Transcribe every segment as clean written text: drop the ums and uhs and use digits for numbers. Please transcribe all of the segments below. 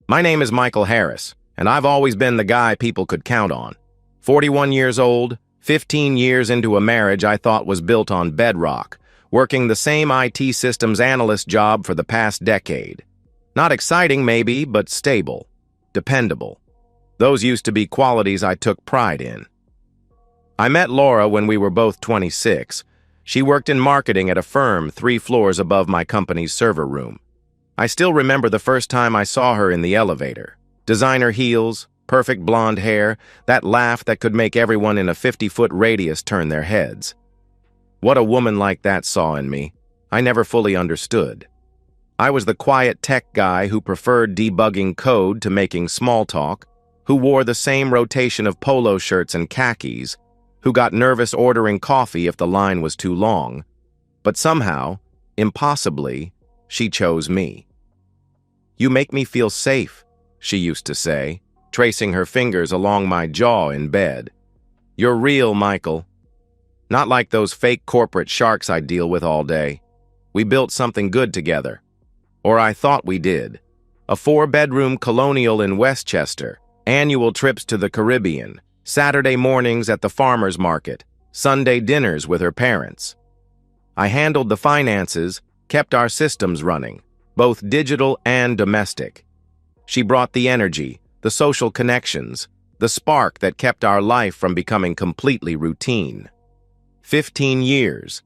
My name is Michael Harris, and I've always been the guy people could count on. 41 years old, 15 years into a marriage I thought was built on bedrock, working the same IT systems analyst job for the past decade. Not exciting, maybe, but stable, dependable. Those used to be qualities I took pride in. I met Laura when we were both 26. She worked in marketing at a firm 3 floors above my company's server room. I still remember the first time I saw her in the elevator. Designer heels, perfect blonde hair, that laugh that could make everyone in a 50-foot radius turn their heads. What a woman like that saw in me, I never fully understood. I was the quiet tech guy who preferred debugging code to making small talk, who wore the same rotation of polo shirts and khakis, who got nervous ordering coffee if the line was too long. But somehow, impossibly, she chose me. "You make me feel safe," she used to say, tracing her fingers along my jaw in bed. "You're real, Michael. Not like those fake corporate sharks I deal with all day. We built something good together. Or I thought we did. A 4-bedroom colonial in Westchester, annual trips to the Caribbean, Saturday mornings at the farmer's market, Sunday dinners with her parents. I handled the finances, kept our systems running, both digital and domestic. She brought the energy, the social connections, the spark that kept our life from becoming completely routine. 15 years.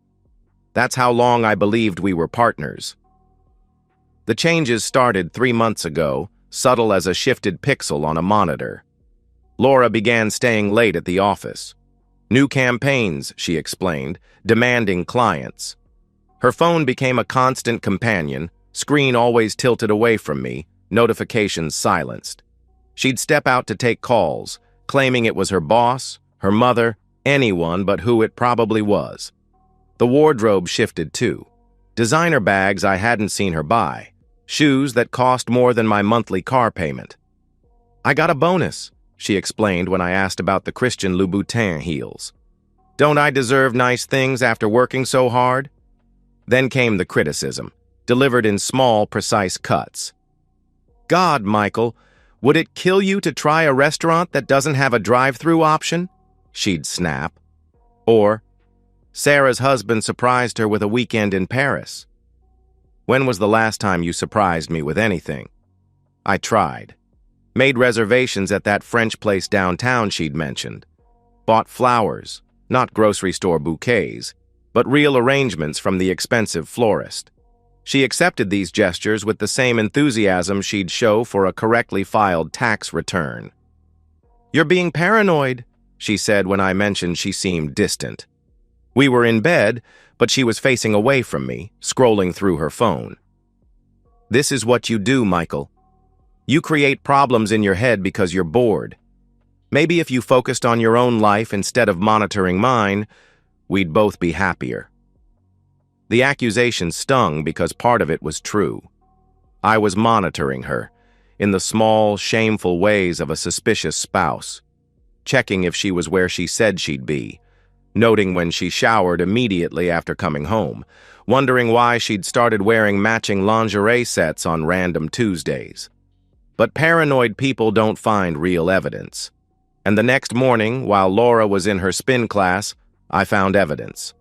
That's how long I believed we were partners. The changes started 3 months ago, subtle as a shifted pixel on a monitor. Laura began staying late at the office. New campaigns, she explained, demanding clients. Her phone became a constant companion, screen always tilted away from me, notifications silenced. She'd step out to take calls, claiming it was her boss, her mother, anyone but who it probably was. The wardrobe shifted too. Designer bags I hadn't seen her buy, shoes that cost more than my monthly car payment. "I got a bonus," she explained when I asked about the Christian Louboutin heels. "Don't I deserve nice things after working so hard?" Then came the criticism, delivered in small, precise cuts. "God, Michael, would it kill you to try a restaurant that doesn't have a drive-through option?" she'd snap. Or, "Sarah's husband surprised her with a weekend in Paris." When was the last time you surprised me with anything? I tried. Made reservations at that French place downtown she'd mentioned. Bought flowers, not grocery store bouquets, but real arrangements from the expensive florist. She accepted these gestures with the same enthusiasm she'd show for a correctly filed tax return. "You're being paranoid," she said when I mentioned she seemed distant. We were in bed, but she was facing away from me, scrolling through her phone. "This is what you do, Michael. You create problems in your head because you're bored. Maybe if you focused on your own life instead of monitoring mine, we'd both be happier." The accusation stung because part of it was true. I was monitoring her, in the small, shameful ways of a suspicious spouse, checking if she was where she said she'd be, noting when she showered immediately after coming home, wondering why she'd started wearing matching lingerie sets on random Tuesdays. But paranoid people don't find real evidence. And the next morning, while Laura was in her spin class, I found evidence.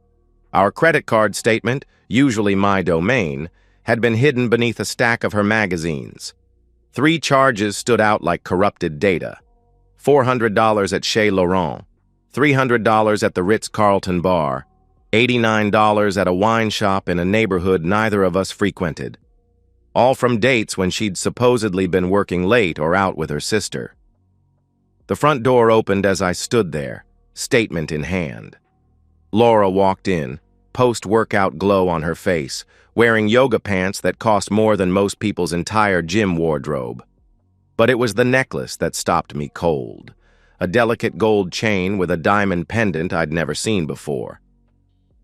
Our credit card statement, usually my domain, had been hidden beneath a stack of her magazines. 3 charges stood out like corrupted data. $400 at Chez Laurent, $300 at the Ritz-Carlton bar, $89 at a wine shop in a neighborhood neither of us frequented. All from dates when she'd supposedly been working late or out with her sister. The front door opened as I stood there, statement in hand. Laura walked in, post-workout glow on her face, wearing yoga pants that cost more than most people's entire gym wardrobe. But it was the necklace that stopped me cold, a delicate gold chain with a diamond pendant I'd never seen before.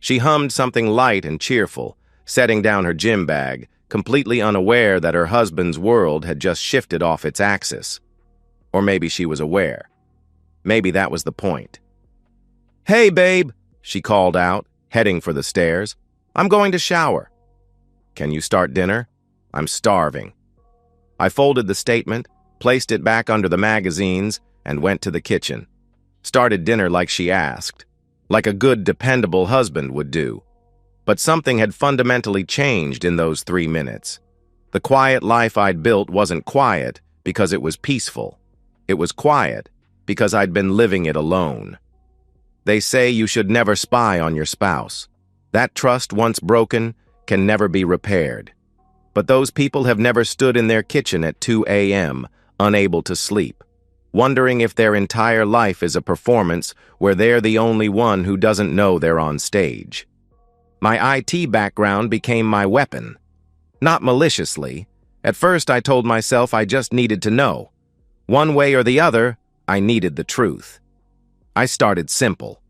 She hummed something light and cheerful, setting down her gym bag, completely unaware that her husband's world had just shifted off its axis. Or maybe she was aware. Maybe that was the point. "Hey, babe," she called out, heading for the stairs. "I'm going to shower." "Can you start dinner? I'm starving." I folded the statement, placed it back under the magazines, and went to the kitchen. Started dinner like she asked, like a good, dependable husband would do. But something had fundamentally changed in those 3 minutes. The quiet life I'd built wasn't quiet because it was peaceful. It was quiet because I'd been living it alone. They say you should never spy on your spouse. That trust, once broken, can never be repaired. But those people have never stood in their kitchen at 2 a.m., unable to sleep, wondering if their entire life is a performance where they're the only one who doesn't know they're on stage. My IT background became my weapon. Not maliciously. At first, I told myself I just needed to know. One way or the other, I needed the truth. I started simple.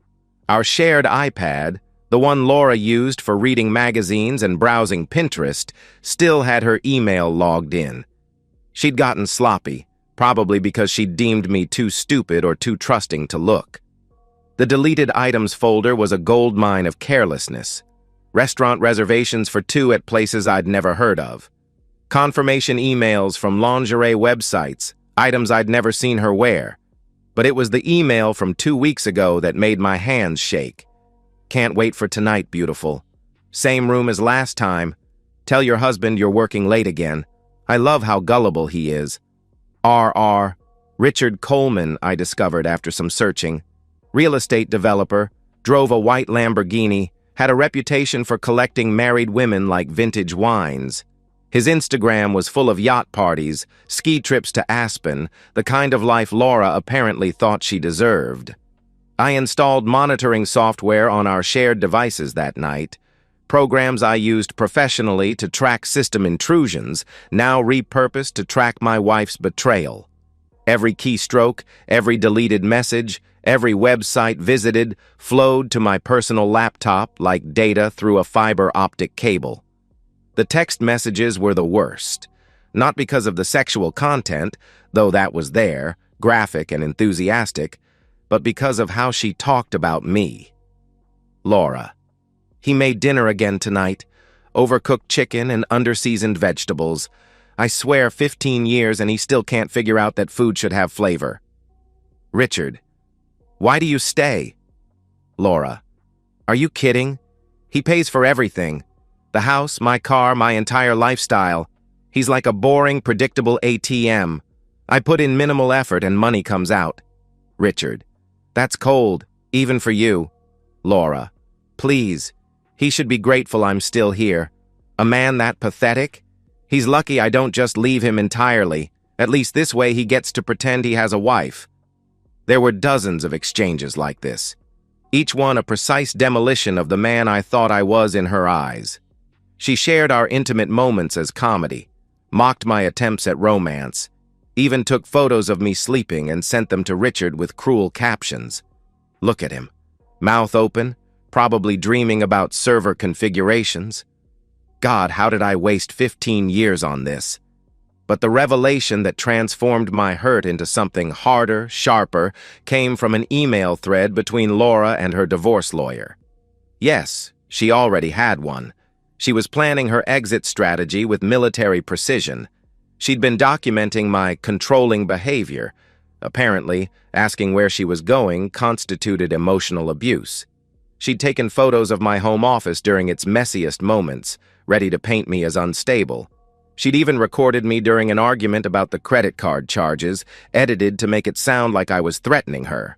Our shared iPad, the one Laura used for reading magazines and browsing Pinterest, still had her email logged in. She'd gotten sloppy, probably because she'd deemed me too stupid or too trusting to look. The deleted items folder was a goldmine of carelessness. Restaurant reservations for 2 at places I'd never heard of. Confirmation emails from lingerie websites, items I'd never seen her wear. But it was the email from 2 weeks ago that made my hands shake. Can't wait for tonight, beautiful. Same room as last time. Tell your husband you're working late again. I love how gullible he is. R.R. Richard Coleman, I discovered after some searching. Real estate developer, drove a white Lamborghini, had a reputation for collecting married women like vintage wines. His Instagram was full of yacht parties, ski trips to Aspen, the kind of life Laura apparently thought she deserved. I installed monitoring software on our shared devices that night. Programs I used professionally to track system intrusions, now repurposed to track my wife's betrayal. Every keystroke, every deleted message, every website visited flowed to my personal laptop like data through a fiber optic cable. The text messages were the worst, not because of the sexual content, though that was there, graphic and enthusiastic, but because of how she talked about me. Laura. He made dinner again tonight, overcooked chicken and underseasoned vegetables. I swear 15 years and he still can't figure out that food should have flavor. Richard. Why do you stay? Laura. Are you kidding? He pays for everything. The house, my car, my entire lifestyle. He's like a boring, predictable ATM. I put in minimal effort and money comes out. Richard. That's cold, even for you. Laura. Please. He should be grateful I'm still here. A man that pathetic? He's lucky I don't just leave him entirely. At least this way he gets to pretend he has a wife. There were dozens of exchanges like this. Each one a precise demolition of the man I thought I was in her eyes. She shared our intimate moments as comedy, mocked my attempts at romance, even took photos of me sleeping and sent them to Richard with cruel captions. Look at him, mouth open, probably dreaming about server configurations. God, how did I waste 15 years on this? But the revelation that transformed my hurt into something harder, sharper, came from an email thread between Laura and her divorce lawyer. Yes, she already had one. She was planning her exit strategy with military precision. She'd been documenting my controlling behavior. Apparently, asking where she was going constituted emotional abuse. She'd taken photos of my home office during its messiest moments, ready to paint me as unstable. She'd even recorded me during an argument about the credit card charges, edited to make it sound like I was threatening her.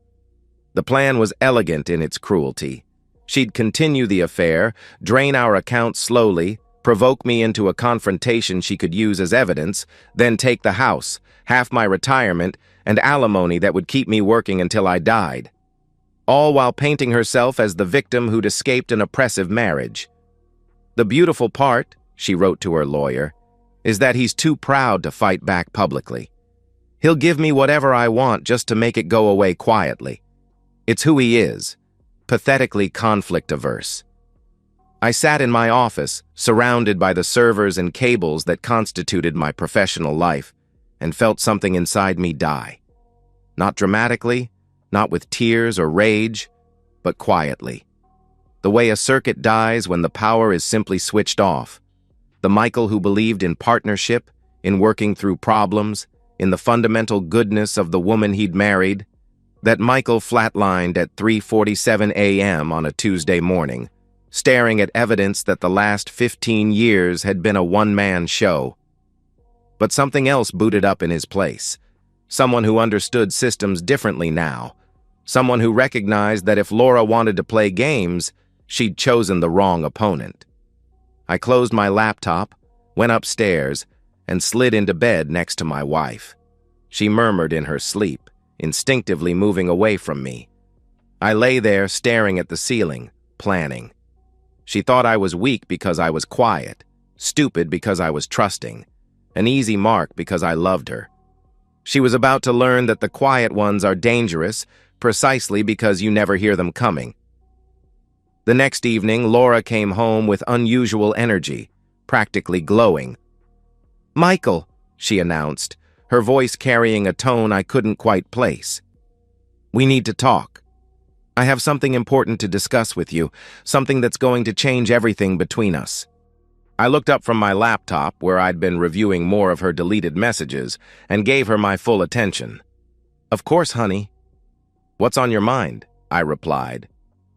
The plan was elegant in its cruelty. She'd continue the affair, drain our accounts slowly, provoke me into a confrontation she could use as evidence, then take the house, half my retirement, and alimony that would keep me working until I died. All while painting herself as the victim who'd escaped an oppressive marriage. The beautiful part, she wrote to her lawyer, is that he's too proud to fight back publicly. He'll give me whatever I want just to make it go away quietly. It's who he is, pathetically conflict-averse. I sat in my office, surrounded by the servers and cables that constituted my professional life, and felt something inside me die. Not dramatically, not with tears or rage, but quietly. The way a circuit dies when the power is simply switched off. The Michael who believed in partnership, in working through problems, in the fundamental goodness of the woman he'd married, that Michael flatlined at 3:47 a.m. on a Tuesday morning, staring at evidence that the last 15 years had been a one-man show. But something else booted up in his place. Someone who understood systems differently now. Someone who recognized that if Laura wanted to play games, she'd chosen the wrong opponent. I closed my laptop, went upstairs, and slid into bed next to my wife. She murmured in her sleep, instinctively moving away from me. I lay there staring at the ceiling, planning. She thought I was weak because I was quiet, stupid because I was trusting, an easy mark because I loved her. She was about to learn that the quiet ones are dangerous precisely because you never hear them coming. The next evening, Laura came home with unusual energy, practically glowing. "Michael," she announced, her voice carrying a tone I couldn't quite place. "We need to talk. I have something important to discuss with you, something that's going to change everything between us." I looked up from my laptop, where I'd been reviewing more of her deleted messages, and gave her my full attention. "Of course, honey." "What's on your mind?" I replied.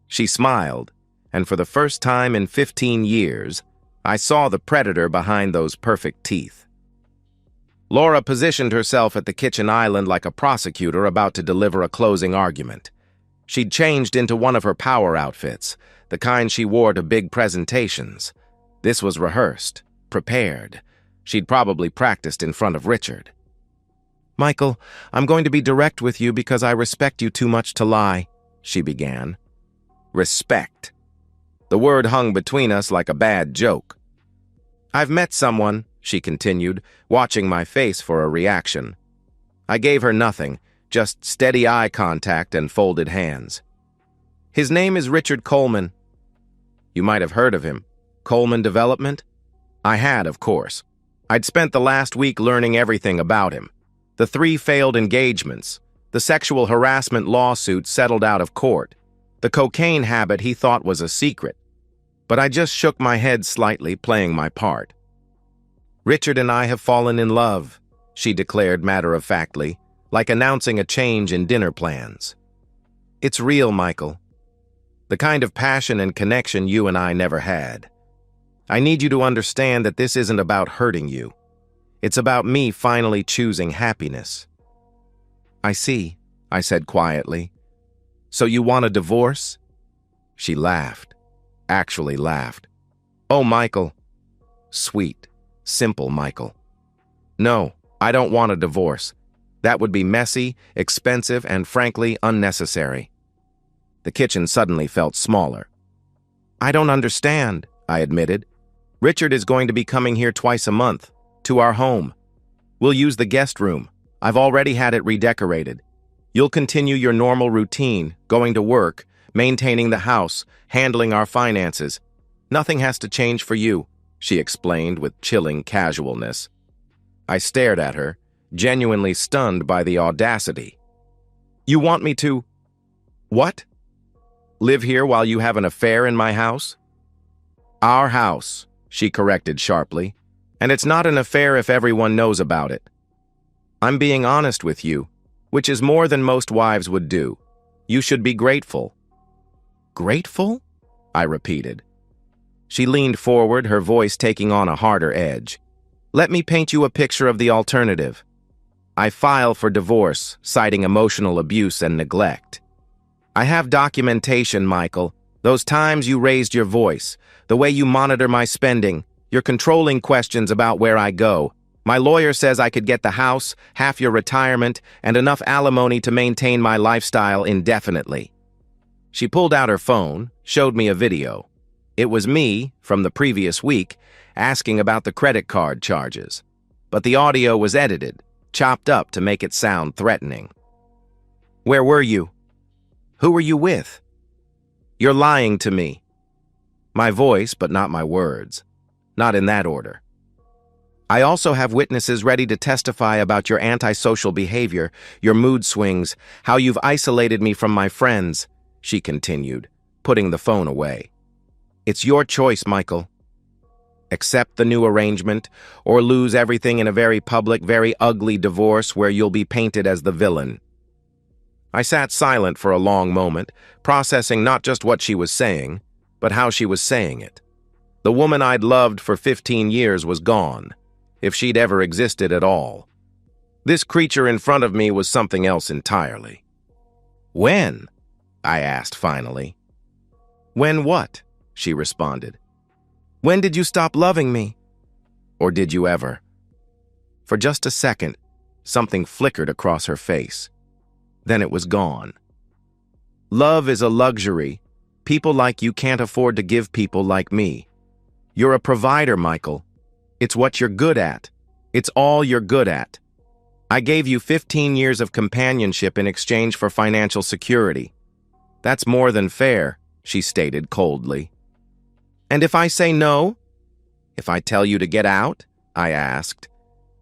She smiled, and for the first time in 15 years, I saw the predator behind those perfect teeth. Laura positioned herself at the kitchen island like a prosecutor about to deliver a closing argument. She'd changed into one of her power outfits, the kind she wore to big presentations. This was rehearsed, prepared. She'd probably practiced in front of Richard. "Michael, I'm going to be direct with you because I respect you too much to lie," she began. Respect. The word hung between us like a bad joke. "I've met someone," she continued, watching my face for a reaction. I gave her nothing, just steady eye contact and folded hands. "His name is Richard Coleman." "You might have heard of him. Coleman Development?" I had, of course. I'd spent the last week learning everything about him. The 3 failed engagements, the sexual harassment lawsuit settled out of court, the cocaine habit he thought was a secret. But I just shook my head slightly, playing my part. "Richard and I have fallen in love," she declared matter-of-factly, like announcing a change in dinner plans. "It's real, Michael. The kind of passion and connection you and I never had. I need you to understand that this isn't about hurting you. It's about me finally choosing happiness." "I see," I said quietly. "So you want a divorce?" She laughed. Actually laughed. "Oh, Michael." Sweet, simple Michael. "No, I don't want a divorce. That would be messy, expensive, and frankly unnecessary." The kitchen suddenly felt smaller. "I don't understand," I admitted. "Richard is going to be coming here twice a month, to our home. We'll use the guest room. I've already had it redecorated. You'll continue your normal routine, going to work, maintaining the house, handling our finances. Nothing has to change for you," she explained with chilling casualness. I stared at her, genuinely stunned by the audacity. "You want me to... what? Live here while you have an affair in my house?" "Our house," she corrected sharply, "and it's not an affair if everyone knows about it. I'm being honest with you, which is more than most wives would do. You should be grateful." "Grateful?" I repeated. She leaned forward, her voice taking on a harder edge. "Let me paint you a picture of the alternative. I file for divorce, citing emotional abuse and neglect. I have documentation, Michael. Those times you raised your voice, the way you monitor my spending, your controlling questions about where I go. My lawyer says I could get the house, half your retirement, and enough alimony to maintain my lifestyle indefinitely." She pulled out her phone, showed me a video. It was me, from the previous week, asking about the credit card charges. But the audio was edited, chopped up to make it sound threatening. "Where were you? Who were you with? You're lying to me." My voice, but not my words. Not in that order. "I also have witnesses ready to testify about your antisocial behavior, your mood swings, how you've isolated me from my friends," she continued, putting the phone away. "It's your choice, Michael." Accept the new arrangement, or lose everything in a very public, very ugly divorce where you'll be painted as the villain." I sat silent for a long moment, processing not just what she was saying, but how she was saying it. The woman I'd loved for 15 years was gone, if she'd ever existed at all. This creature in front of me was something else entirely. "When?" I asked finally. "When what?" she responded. "When did you stop loving me? Or did you ever?" For just a second, something flickered across her face. Then it was gone. "Love is a luxury. People like you can't afford to give people like me. You're a provider, Michael. It's what you're good at. It's all you're good at. I gave you 15 years of companionship in exchange for financial security. That's more than fair," she stated coldly. "And if I say no? If I tell you to get out?" I asked.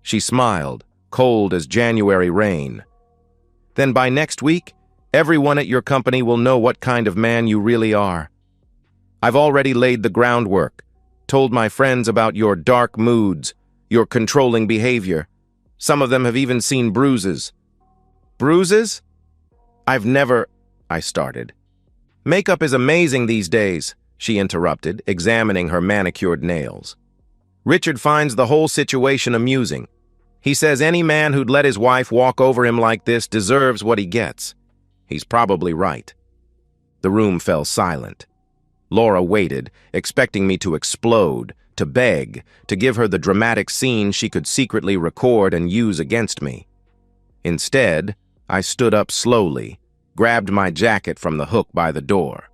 She smiled, cold as January rain. "Then by next week, everyone at your company will know what kind of man you really are. I've already laid the groundwork, told my friends about your dark moods, your controlling behavior. Some of them have even seen bruises." "Bruises? I've never—" I started. "Makeup is amazing these days," she interrupted, examining her manicured nails. "Richard finds the whole situation amusing. He says any man who'd let his wife walk over him like this deserves what he gets. He's probably right." The room fell silent. Laura waited, expecting me to explode, to beg, to give her the dramatic scene she could secretly record and use against me. Instead, I stood up slowly, grabbed my jacket from the hook by the door.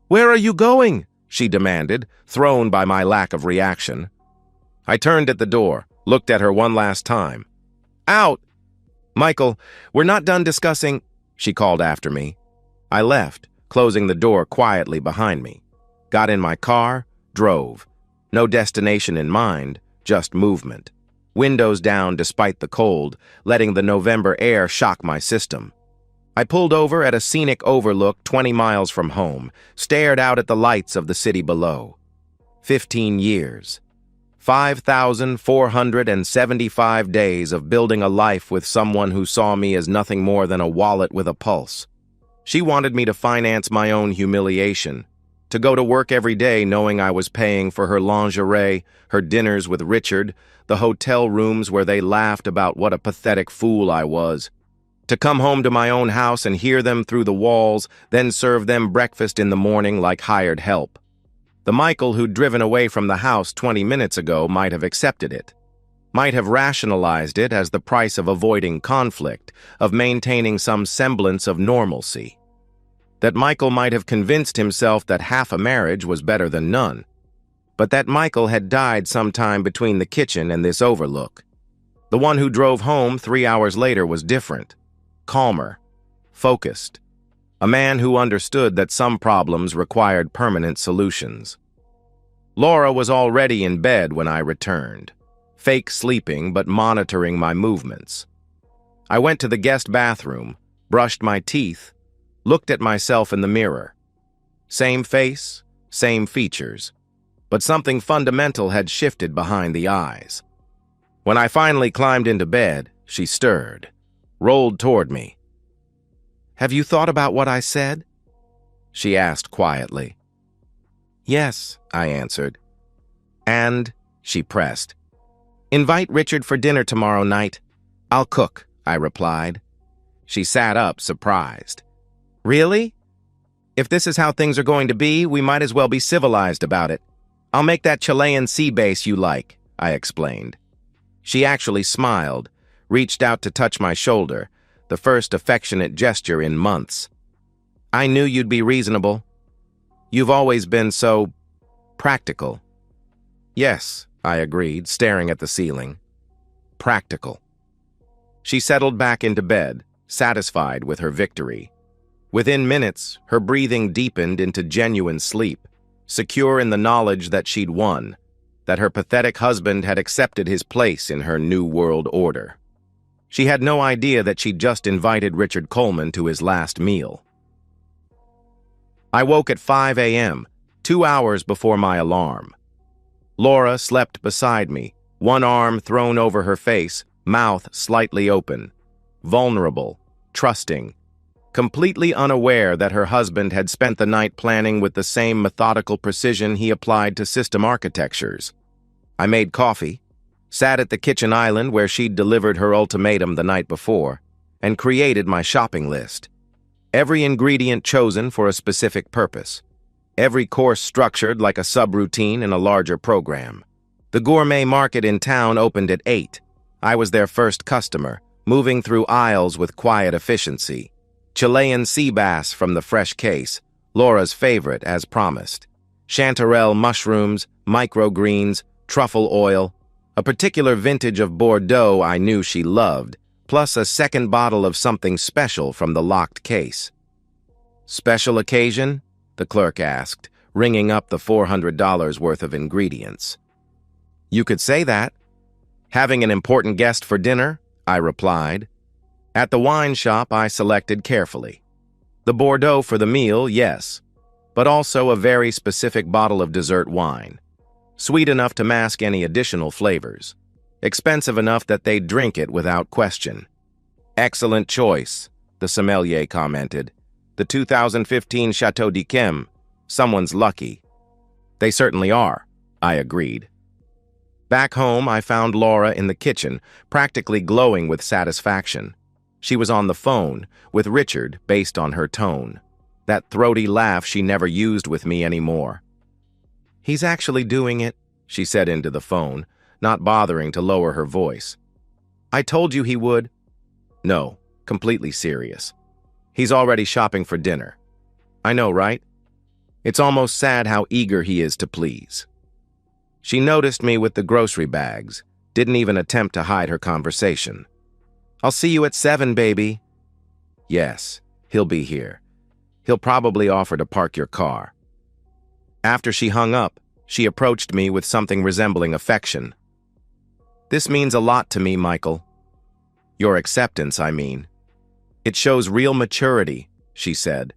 "Where are you going?" she demanded, thrown by my lack of reaction. I turned at the door, looked at her one last time. "Out!" "Michael, we're not done discussing," she called after me. I left, closing the door quietly behind me. Got in my car, drove. No destination in mind, just movement. Windows down despite the cold, letting the November air shock my system. I pulled over at a scenic overlook 20 miles from home, stared out at the lights of the city below. 15 years. 5,475 days of building a life with someone who saw me as nothing more than a wallet with a pulse. She wanted me to finance my own humiliation, to go to work every day knowing I was paying for her lingerie, her dinners with Richard, the hotel rooms where they laughed about what a pathetic fool I was, to come home to my own house and hear them through the walls, then serve them breakfast in the morning like hired help. The Michael who'd driven away from the house 20 minutes ago might have accepted it, might have rationalized it as the price of avoiding conflict, of maintaining some semblance of normalcy. That Michael might have convinced himself that half a marriage was better than none, but that Michael had died sometime between the kitchen and this overlook. The one who drove home 3 hours later was different, calmer, focused. A man who understood that some problems required permanent solutions. Laura was already in bed when I returned, fake sleeping but monitoring my movements. I went to the guest bathroom, brushed my teeth, looked at myself in the mirror. Same face, same features, but something fundamental had shifted behind the eyes. When I finally climbed into bed, she stirred, rolled toward me. "Have you thought about what I said?" she asked quietly. "Yes," I answered. "And," she pressed, "invite Richard for dinner tomorrow night. I'll cook," I replied. She sat up, surprised. "Really? If this is how things are going to be, we might as well be civilized about it. I'll make that Chilean sea base you like," I explained. She actually smiled, reached out to touch my shoulder, the first affectionate gesture in months. "I knew you'd be reasonable. You've always been so practical." "Yes," I agreed, staring at the ceiling. "Practical." She settled back into bed, satisfied with her victory. Within minutes, her breathing deepened into genuine sleep, secure in the knowledge that she'd won, that her pathetic husband had accepted his place in her new world order. She had no idea that she'd just invited Richard Coleman to his last meal. I woke at 5 a.m., 2 hours before my alarm. Laura slept beside me, one arm thrown over her face, mouth slightly open. Vulnerable, trusting, completely unaware that her husband had spent the night planning with the same methodical precision he applied to system architectures. I made coffee, sat at the kitchen island where she'd delivered her ultimatum the night before, and created my shopping list. Every ingredient chosen for a specific purpose. Every course structured like a subroutine in a larger program. The gourmet market in town opened at 8. I was their first customer, moving through aisles with quiet efficiency. Chilean sea bass from the fresh case, Laura's favorite as promised. Chanterelle mushrooms, microgreens, truffle oil, a particular vintage of Bordeaux I knew she loved, plus a second bottle of something special from the locked case. Special occasion? The clerk asked, ringing up the $400 worth of ingredients. You could say that. Having an important guest for dinner? I replied. At the wine shop, I selected carefully. The Bordeaux for the meal, yes, but also a very specific bottle of dessert wine. Sweet enough to mask any additional flavors. Expensive enough that they'd drink it without question. Excellent choice, the sommelier commented. The 2015 Chateau d'Yquem. Someone's lucky. They certainly are, I agreed. Back home, I found Laura in the kitchen, practically glowing with satisfaction. She was on the phone, with Richard, based on her tone. That throaty laugh she never used with me anymore. He's actually doing it, she said into the phone, not bothering to lower her voice. I told you he would. No, completely serious. He's already shopping for dinner. I know, right? It's almost sad how eager he is to please. She noticed me with the grocery bags, didn't even attempt to hide her conversation. I'll see you at 7, baby. Yes, he'll be here. He'll probably offer to park your car. After she hung up, she approached me with something resembling affection. This means a lot to me, Michael. Your acceptance, I mean. It shows real maturity, she said.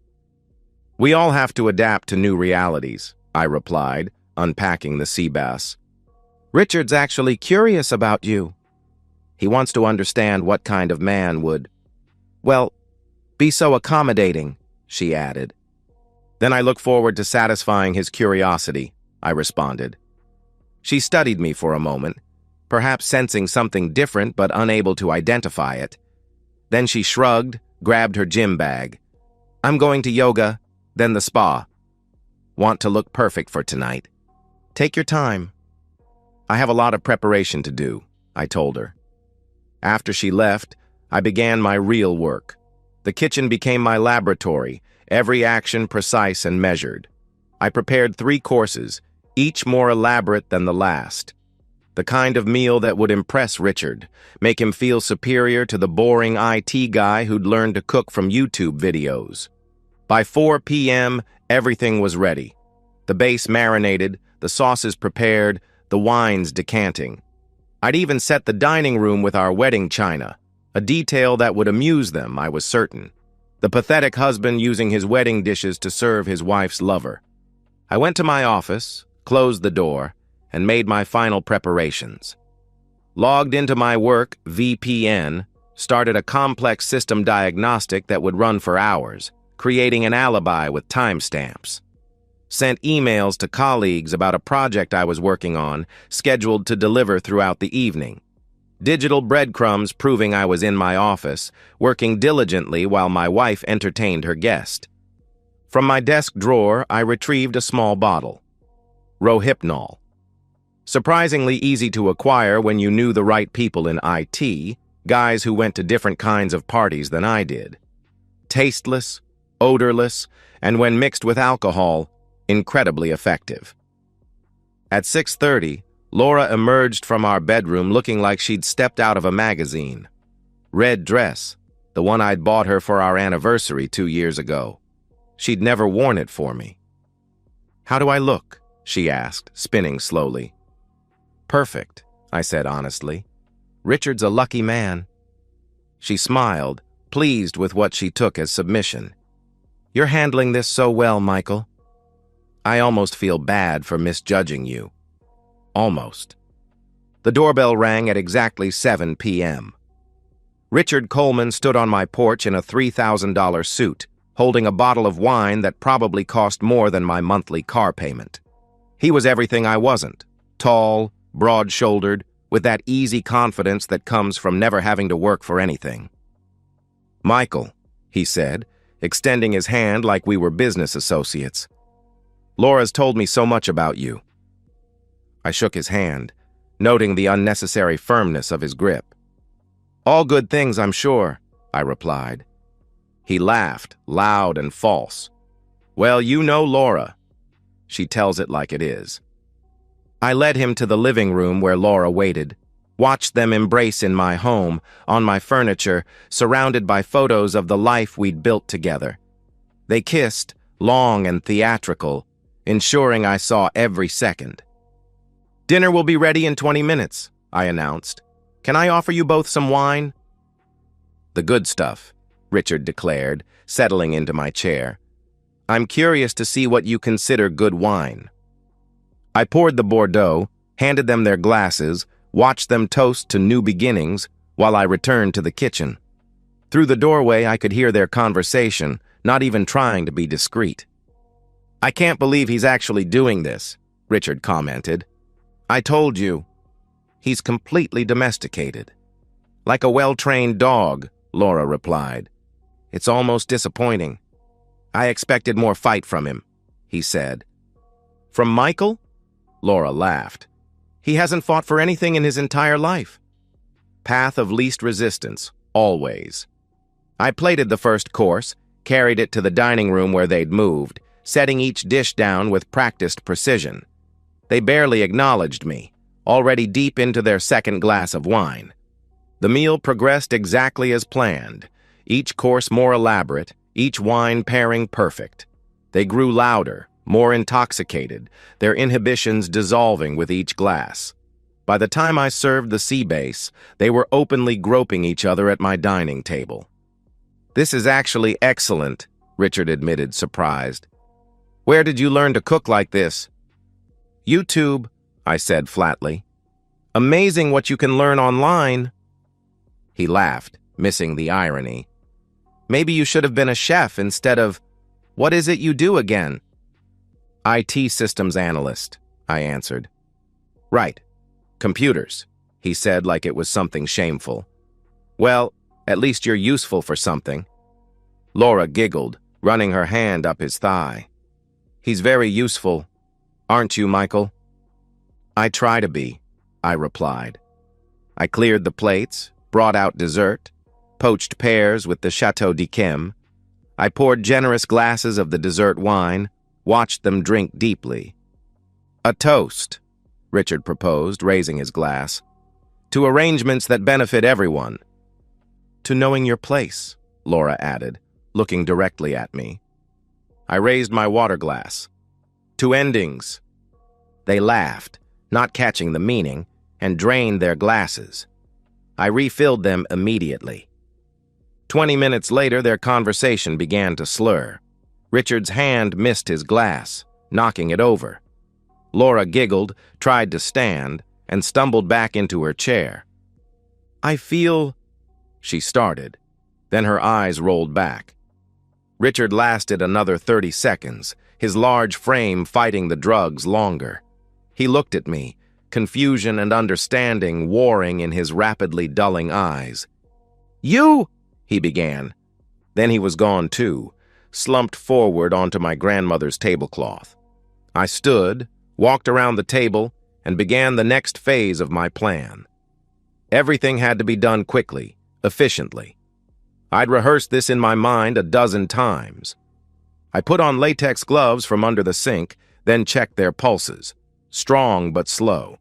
We all have to adapt to new realities, I replied, unpacking the sea bass. Richard's actually curious about you. He wants to understand what kind of man would, well, be so accommodating, she added. Then I look forward to satisfying his curiosity, I responded. She studied me for a moment, perhaps sensing something different but unable to identify it. Then she shrugged, grabbed her gym bag. I'm going to yoga, then the spa. Want to look perfect for tonight. Take your time. I have a lot of preparation to do, I told her. After she left, I began my real work. The kitchen became my laboratory, every action precise and measured. I prepared 3 courses, each more elaborate than the last. The kind of meal that would impress Richard, make him feel superior to the boring IT guy who'd learned to cook from YouTube videos. By 4 p.m., everything was ready. The base marinated, the sauces prepared, the wines decanting. I'd even set the dining room with our wedding china, a detail that would amuse them, I was certain. The pathetic husband using his wedding dishes to serve his wife's lover. I went to my office, closed the door, and made my final preparations. Logged into my work VPN, started a complex system diagnostic that would run for hours, creating an alibi with timestamps. Sent emails to colleagues about a project I was working on, scheduled to deliver throughout the evening. Digital breadcrumbs proving I was in my office, working diligently while my wife entertained her guest. From my desk drawer, I retrieved a small bottle. Rohypnol. Surprisingly easy to acquire when you knew the right people in IT, guys who went to different kinds of parties than I did. Tasteless, odorless, and when mixed with alcohol, incredibly effective. At 6:30, Laura emerged from our bedroom looking like she'd stepped out of a magazine. Red dress, the one I'd bought her for our anniversary 2 years ago. She'd never worn it for me. How do I look? She asked, spinning slowly. Perfect, I said honestly. Richard's a lucky man. She smiled, pleased with what she took as submission. You're handling this so well, Michael. I almost feel bad for misjudging you. Almost. The doorbell rang at exactly 7 p.m. Richard Coleman stood on my porch in a $3,000 suit, holding a bottle of wine that probably cost more than my monthly car payment. He was everything I wasn't. Tall, broad-shouldered, with that easy confidence that comes from never having to work for anything. "Michael," he said, extending his hand like we were business associates. "Laura's told me so much about you." I shook his hand, noting the unnecessary firmness of his grip. "All good things, I'm sure," I replied. He laughed, loud and false. "Well, you know Laura. She tells it like it is." I led him to the living room where Laura waited, watched them embrace in my home, on my furniture, surrounded by photos of the life we'd built together. They kissed, long and theatrical, ensuring I saw every second. "Dinner will be ready in 20 minutes, I announced. "Can I offer you both some wine?" "The good stuff," Richard declared, settling into my chair. "I'm curious to see what you consider good wine." I poured the Bordeaux, handed them their glasses, watched them toast to new beginnings while I returned to the kitchen. Through the doorway, I could hear their conversation, not even trying to be discreet. "I can't believe he's actually doing this," Richard commented. "I told you. He's completely domesticated." "Like a well-trained dog," Laura replied. "It's almost disappointing. I expected more fight from him," he said. "From Michael?" Laura laughed. "He hasn't fought for anything in his entire life." Path of least resistance, always. I plated the first course, carried it to the dining room where they'd moved, setting each dish down with practiced precision. They barely acknowledged me, already deep into their second glass of wine. The meal progressed exactly as planned, each course more elaborate, each wine pairing perfect. They grew louder, more intoxicated, their inhibitions dissolving with each glass. By the time I served the sea base, they were openly groping each other at my dining table. "This is actually excellent," Richard admitted, surprised. "Where did you learn to cook like this?" "YouTube," I said flatly. "Amazing what you can learn online." He laughed, missing the irony. "Maybe you should have been a chef instead of... What is it you do again?" "IT systems analyst," I answered. "Right. Computers," he said like it was something shameful. "Well, at least you're useful for something." Laura giggled, running her hand up his thigh. "He's very useful. Aren't you, Michael?" "I try to be," I replied. I cleared the plates, brought out dessert, poached pears with the Chateau d'Yquem. I poured generous glasses of the dessert wine, watched them drink deeply. "A toast," Richard proposed, raising his glass. "To arrangements that benefit everyone." "To knowing your place," Laura added, looking directly at me. I raised my water glass. "To endings." They laughed, not catching the meaning, and drained their glasses. I refilled them immediately. 20 minutes later, their conversation began to slur. Richard's hand missed his glass, knocking it over. Laura giggled, tried to stand, and stumbled back into her chair. "I feel..." she started. Then her eyes rolled back. Richard lasted another 30 seconds, his large frame fighting the drugs longer. He looked at me, confusion and understanding warring in his rapidly dulling eyes. "You..." he began. Then he was gone too, slumped forward onto my grandmother's tablecloth. I stood, walked around the table, and began the next phase of my plan. Everything had to be done quickly, efficiently. I'd rehearsed this in my mind a dozen times. I put on latex gloves from under the sink, then checked their pulses. Strong but slow.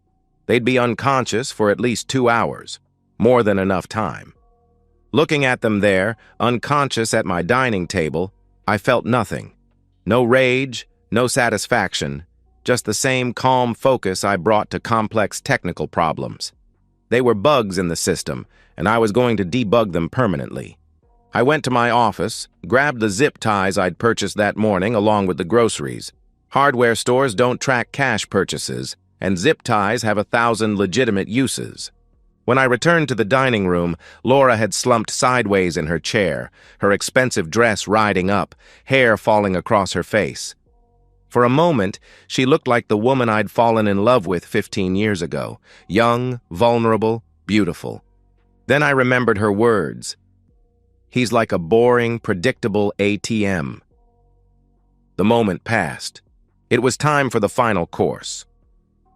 They'd be unconscious for at least 2 hours, more than enough time. Looking at them there, unconscious at my dining table, I felt nothing. No rage, no satisfaction, just the same calm focus I brought to complex technical problems. They were bugs in the system, and I was going to debug them permanently. I went to my office, grabbed the zip ties I'd purchased that morning along with the groceries. Hardware stores don't track cash purchases, and zip ties have 1,000 legitimate uses. When I returned to the dining room, Laura had slumped sideways in her chair, her expensive dress riding up, hair falling across her face. For a moment, she looked like the woman I'd fallen in love with 15 years ago, young, vulnerable, beautiful. Then I remembered her words. He's like a boring, predictable ATM. The moment passed. It was time for the final course.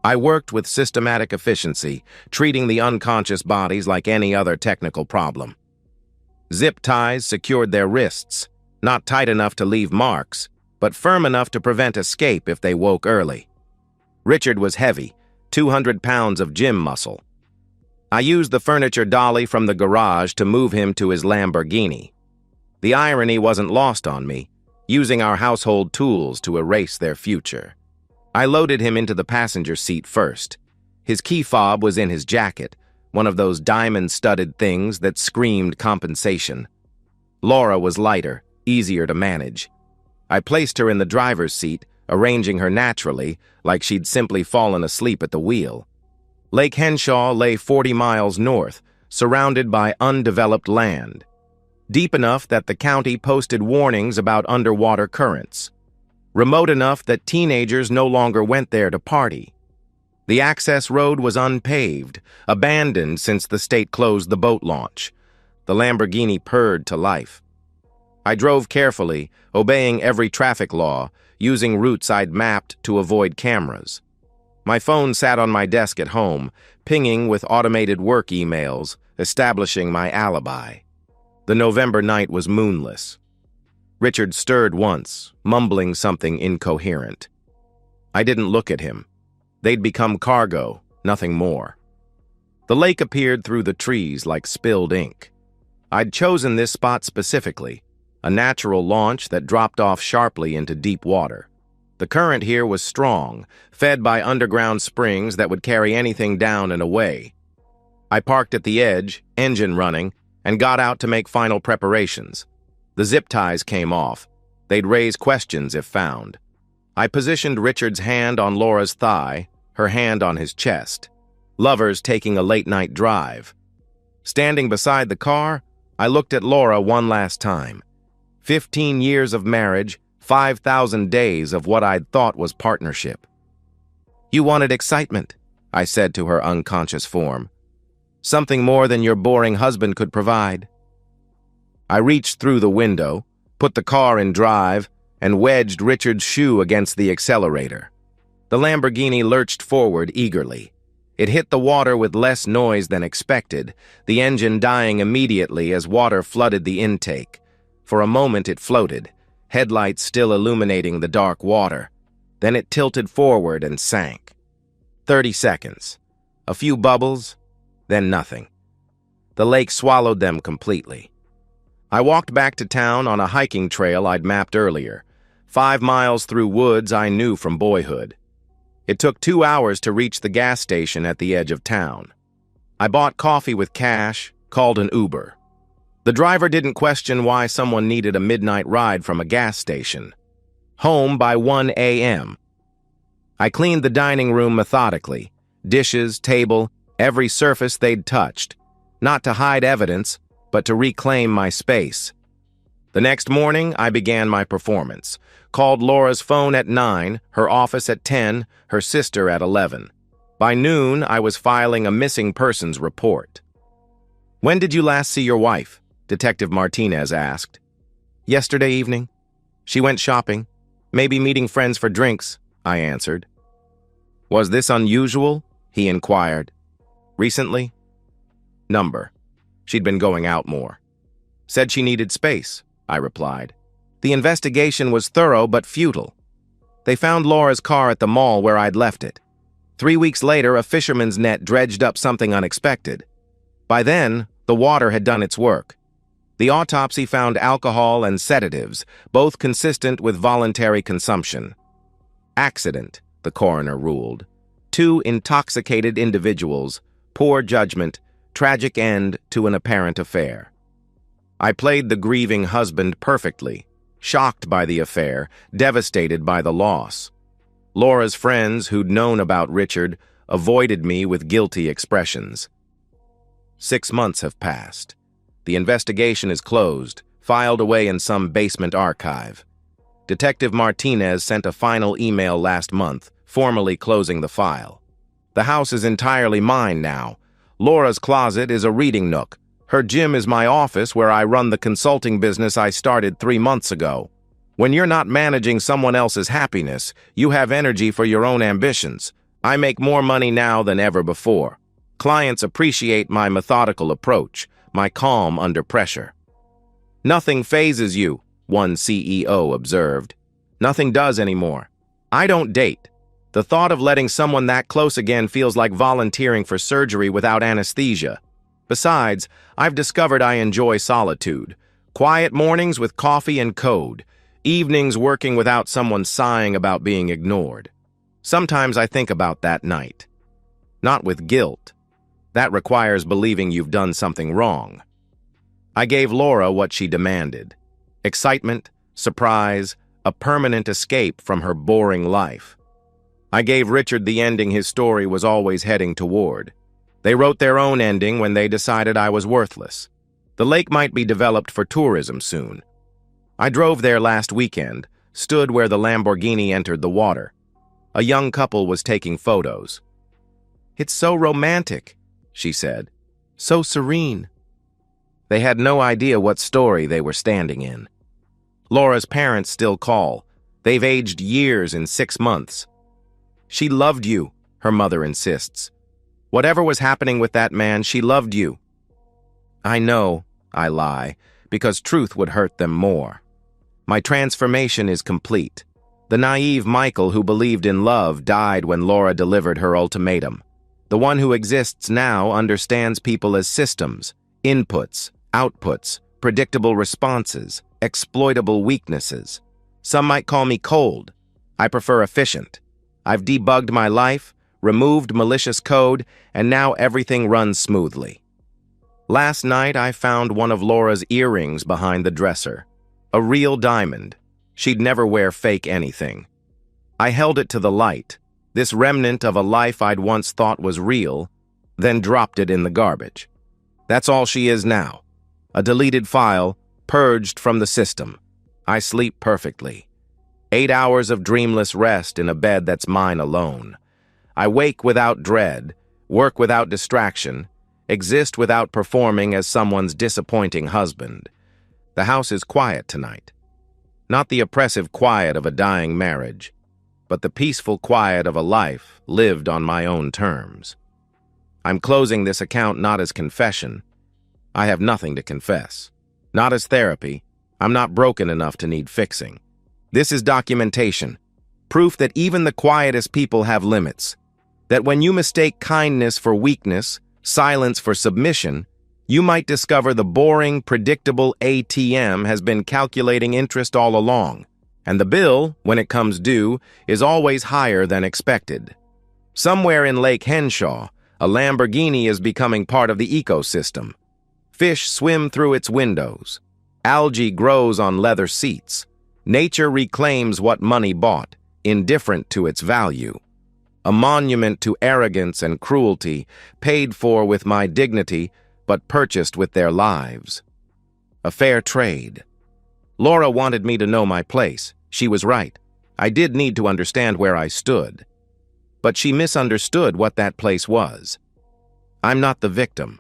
I worked with systematic efficiency, treating the unconscious bodies like any other technical problem. Zip ties secured their wrists, not tight enough to leave marks, but firm enough to prevent escape if they woke early. Richard was heavy, 200 pounds of gym muscle. I used the furniture dolly from the garage to move him to his Lamborghini. The irony wasn't lost on me, using our household tools to erase their future. I loaded him into the passenger seat first. His key fob was in his jacket, one of those diamond-studded things that screamed compensation. Laura was lighter, easier to manage. I placed her in the driver's seat, arranging her naturally, like she'd simply fallen asleep at the wheel. Lake Henshaw lay 40 miles north, surrounded by undeveloped land, deep enough that the county posted warnings about underwater currents, remote enough that teenagers no longer went there to party. The access road was unpaved, abandoned since the state closed the boat launch. The Lamborghini purred to life. I drove carefully, obeying every traffic law, using routes I'd mapped to avoid cameras. My phone sat on my desk at home, pinging with automated work emails, establishing my alibi. The November night was moonless. Richard stirred once, mumbling something incoherent. I didn't look at him. They'd become cargo, nothing more. The lake appeared through the trees like spilled ink. I'd chosen this spot specifically, a natural launch that dropped off sharply into deep water. The current here was strong, fed by underground springs that would carry anything down and away. I parked at the edge, engine running, and got out to make final preparations. The zip ties came off. They'd raise questions if found. I positioned Richard's hand on Laura's thigh, her hand on his chest. Lovers taking a late-night drive. Standing beside the car, I looked at Laura one last time. 15 years of marriage, 5,000 days of what I'd thought was partnership. You wanted excitement, I said to her unconscious form. Something more than your boring husband could provide. I reached through the window, put the car in drive, and wedged Richard's shoe against the accelerator. The Lamborghini lurched forward eagerly. It hit the water with less noise than expected, the engine dying immediately as water flooded the intake. For a moment it floated, headlights still illuminating the dark water. Then it tilted forward and sank. 30 seconds. A few bubbles, then nothing. The lake swallowed them completely. I walked back to town on a hiking trail I'd mapped earlier, 5 miles through woods I knew from boyhood. It took 2 hours to reach the gas station at the edge of town. I bought coffee with cash, called an Uber. The driver didn't question why someone needed a midnight ride from a gas station. Home by 1 a.m. I cleaned the dining room methodically, dishes, table, every surface they'd touched, not to hide evidence, but to reclaim my space. The next morning, I began my performance. Called Laura's phone at 9, her office at 10, her sister at 11. By noon, I was filing a missing persons report. When did you last see your wife? Detective Martinez asked. Yesterday evening. She went shopping, maybe meeting friends for drinks, I answered. Was this unusual? He inquired. Recently? Number. She'd been going out more. Said she needed space, I replied. The investigation was thorough but futile. They found Laura's car at the mall where I'd left it. 3 weeks later, a fisherman's net dredged up something unexpected. By then, the water had done its work. The autopsy found alcohol and sedatives, both consistent with voluntary consumption. Accident, the coroner ruled. 2 intoxicated individuals, poor judgment, tragic end to an apparent affair. I played the grieving husband perfectly, shocked by the affair, devastated by the loss. Laura's friends who'd known about Richard avoided me with guilty expressions. 6 months have passed. The investigation is closed, filed away in some basement archive. Detective Martinez sent a final email last month, formally closing the file. The house is entirely mine now. Laura's closet is a reading nook. Her gym is my office where I run the consulting business I started 3 months ago. When you're not managing someone else's happiness, you have energy for your own ambitions. I make more money now than ever before. Clients appreciate my methodical approach, my calm under pressure. Nothing phases you, one CEO observed. Nothing does anymore. I don't date. The thought of letting someone that close again feels like volunteering for surgery without anesthesia. Besides, I've discovered I enjoy solitude. Quiet mornings with coffee and code. Evenings working without someone sighing about being ignored. Sometimes I think about that night. Not with guilt. That requires believing you've done something wrong. I gave Laura what she demanded. Excitement, surprise, a permanent escape from her boring life. I gave Richard the ending his story was always heading toward. They wrote their own ending when they decided I was worthless. The lake might be developed for tourism soon. I drove there last weekend, stood where the Lamborghini entered the water. A young couple was taking photos. "It's so romantic," she said. "So serene." They had no idea what story they were standing in. Laura's parents still call. They've aged years in 6 months. "She loved you," her mother insists. "Whatever was happening with that man, she loved you." I know, I lie, because truth would hurt them more. My transformation is complete. The naive Michael who believed in love died when Laura delivered her ultimatum. The one who exists now understands people as systems, inputs, outputs, predictable responses, exploitable weaknesses. Some might call me cold. I prefer efficient. I've debugged my life, removed malicious code, and now everything runs smoothly. Last night I found one of Laura's earrings behind the dresser. A real diamond. She'd never wear fake anything. I held it to the light, this remnant of a life I'd once thought was real, then dropped it in the garbage. That's all she is now. A deleted file, purged from the system. I sleep perfectly. 8 hours of dreamless rest in a bed that's mine alone. I wake without dread, work without distraction, exist without performing as someone's disappointing husband. The house is quiet tonight. Not the oppressive quiet of a dying marriage, but the peaceful quiet of a life lived on my own terms. I'm closing this account not as confession. I have nothing to confess. Not as therapy. I'm not broken enough to need fixing. This is documentation. Proof that even the quietest people have limits. That when you mistake kindness for weakness, silence for submission, you might discover the boring, predictable ATM has been calculating interest all along, and the bill, when it comes due, is always higher than expected. Somewhere in Lake Henshaw, a Lamborghini is becoming part of the ecosystem. Fish swim through its windows. Algae grows on leather seats. Nature reclaims what money bought, indifferent to its value. A monument to arrogance and cruelty, paid for with my dignity, but purchased with their lives. A fair trade. Laura wanted me to know my place. She was right. I did need to understand where I stood. But she misunderstood what that place was. I'm not the victim.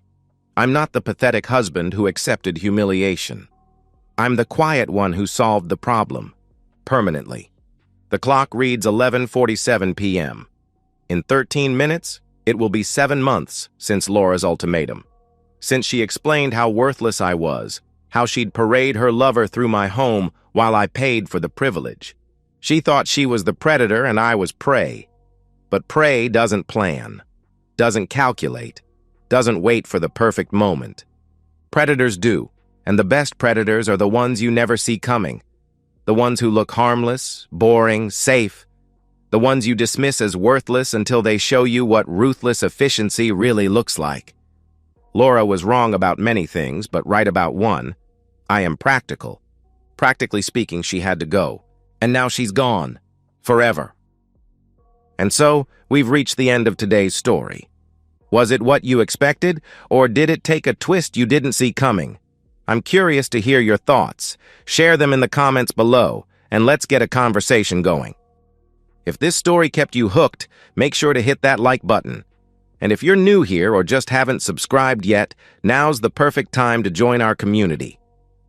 I'm not the pathetic husband who accepted humiliation. I'm the quiet one who solved the problem. Permanently. The clock reads 11:47 p.m. In 13 minutes, it will be 7 months since Laura's ultimatum. Since she explained how worthless I was, how she'd parade her lover through my home while I paid for the privilege. She thought she was the predator and I was prey. But prey doesn't plan, doesn't calculate, doesn't wait for the perfect moment. Predators do, and the best predators are the ones you never see coming. The ones who look harmless, boring, safe. The ones you dismiss as worthless until they show you what ruthless efficiency really looks like. Laura was wrong about many things, but right about one. I am practical. Practically speaking, she had to go. And now she's gone. Forever. And so, we've reached the end of today's story. Was it what you expected, or did it take a twist you didn't see coming? I'm curious to hear your thoughts. Share them in the comments below, and let's get a conversation going. If this story kept you hooked, make sure to hit that like button. And if you're new here or just haven't subscribed yet, now's the perfect time to join our community.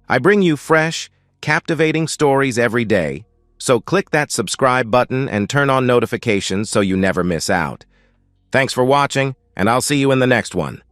I bring you fresh, captivating stories every day, so click that subscribe button and turn on notifications so you never miss out. Thanks for watching, and I'll see you in the next one.